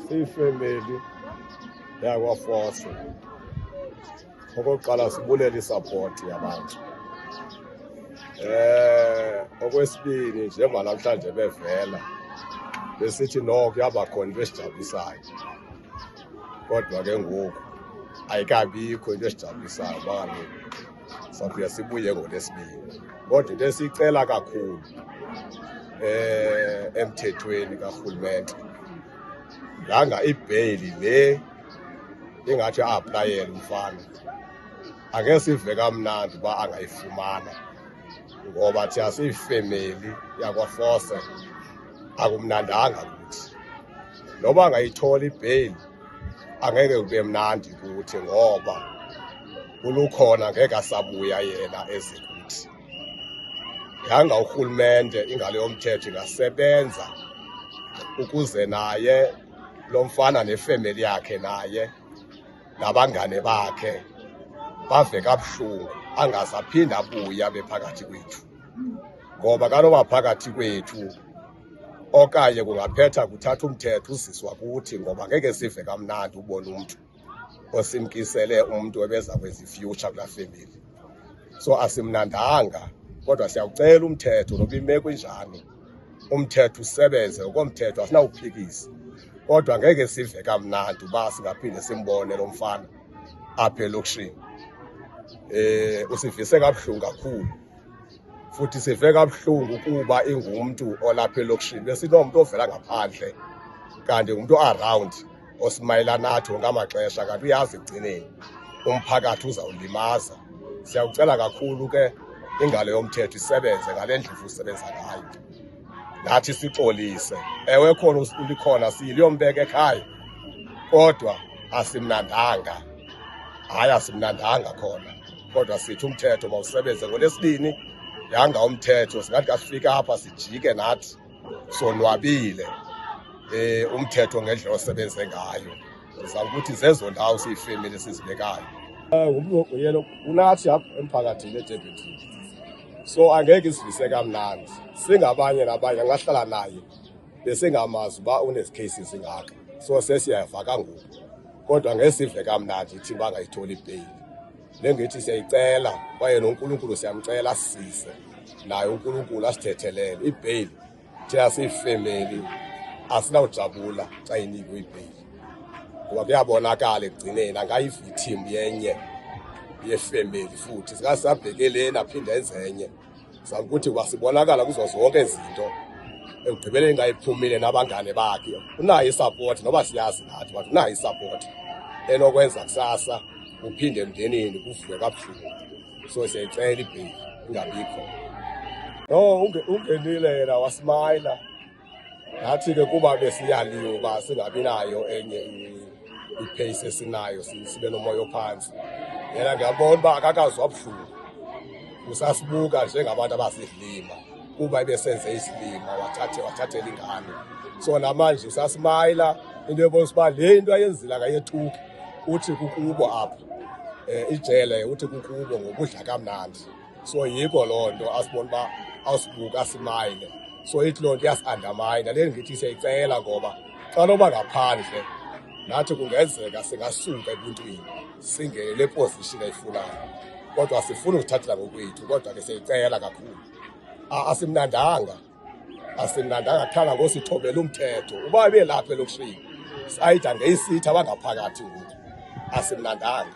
siyifemeli yakwaForce. Okokuqala sibulela isupport yabantu. Okwesibili njengoba namhlanje bevela besithi no kuyaba khona into esijabulisayo. Kodwa ke ngoku ayikabikho into esijabulisayo bani. Sabuya sibuye ngolesibili. Kodwa into esicela kakhulu emthethweni kaRhulumente nganga ibail le ingathi applyele umfana angeke sive kamnandi ba angayifumana ngoba thi asiyifamily yakwaForce akumnandanga kuthi noba angayithola ibail angeke kube mnandi kuthi ngoba ulukhona ngeke asabuya yena ezikuthi yanga uRhulumente ingalo yomthetho ingasebenza ukuze naye lo mfana nefamily yakhe naye nabangane bakhe bave kabuhlungu angazaphinda abuya bephakathi kwethu ngoba kaloba phakathi kwethu okanye kungaphetha kuthatha umthetho uziswa kuthi ngoba ngeke sive kamnandi ubona umuntu osimkisele umuntu ebeza kwenza future kula family. So asimnandanga kodwa siyawucela umthetho noba imeko injani umthetho usebenze ngokomthetho asinawuphikisa kodwa ngeke sive kamnandi uba singaphinde simbone lo mfana apha elokishini. Usivise kabuhlungu kakhulu futhi sive kabuhlungu kuba ingumntu olapha elokishini besinomuntu ovela ngaphandle kanti umuntu around osimayela nathi ngamaxesha kanti uyazi egcineni umphakathi uzawulimaza. Siyawucela kakhulu ke ingalo yomthetho isebenze ngale ndlela usebenza ngayo nathi sixolise. Ewe khona ulikhona siyiyombeka ekhaya kodwa asimnandanga. Hayi asimnandanga khona kodwa sithi umthetho mawusebenze ngolesibini yanga umthetho singathi kasifika apha sijike nathi sonwabile umthetho ngendlela osebenze ngayo. Sizama ukuthi zezo ndawo siyifamily sizibekayo yena unathi apha emphakathini eDurban. So angeke isivise kamnandi singabanye nabanye angahlala naye besingamazi uba unezicases ingaka. So sesiyava kangoku kodwa ngesive kamnandi ithi bangayithola ibail. Lengithi siyayicela kwaye noNkulunkulu siyamcela sisise naye uNkulunkulu asithethelele ibail. Thina siyifamily asinawujabula xa inikwe ibail ngoba kuyabonakala ekugcineni angayivictim yenye yefamily futhi sikasabhekeleni aphinde enzenye. Sizama ukuthi kwasibonakala kuzo zonke izinto ekugqibeleni ngayiphumile nabangane bakhe unayo isupport noba siyazi nathi but unayo isupport enokwenza kusasa uphinde emndenini kuvuke kabuhlungu. So siyayicela ibail ingabikho. No ungenile yena wasmayila nathi ke kuba besiyaliwe uba singabi nayo enye ipace esinayo sibe nomoya ophansi. Yena ngiyabona uba akakazwa buhlungu usasibuka njengabantu abasidlima kuba ebesenze isilima wathathela ingane. So namanje usasimayila into ebonisa uba le into ayenzile akayethuki uthi kukubo apha ijele uthi kukubo ngokudla kamnandi. So yikho loo nto asibona uba awusibuka asimayile. So ithi loo nto iyasi-undermine le ngithi siyayicela ngoba xa noba ngaphandle nathi kungenzeka singasuka ebuntwini singene le position ayifunayo kodwa sifuna ukuthathela ngokwethu kodwa ke siyayicela kakhulu. Asimnandanga kuthanga ngosithobela umthetho uba belapha elokishini sayida ngeyisithi abangaphakathi ngoku asimnandanga.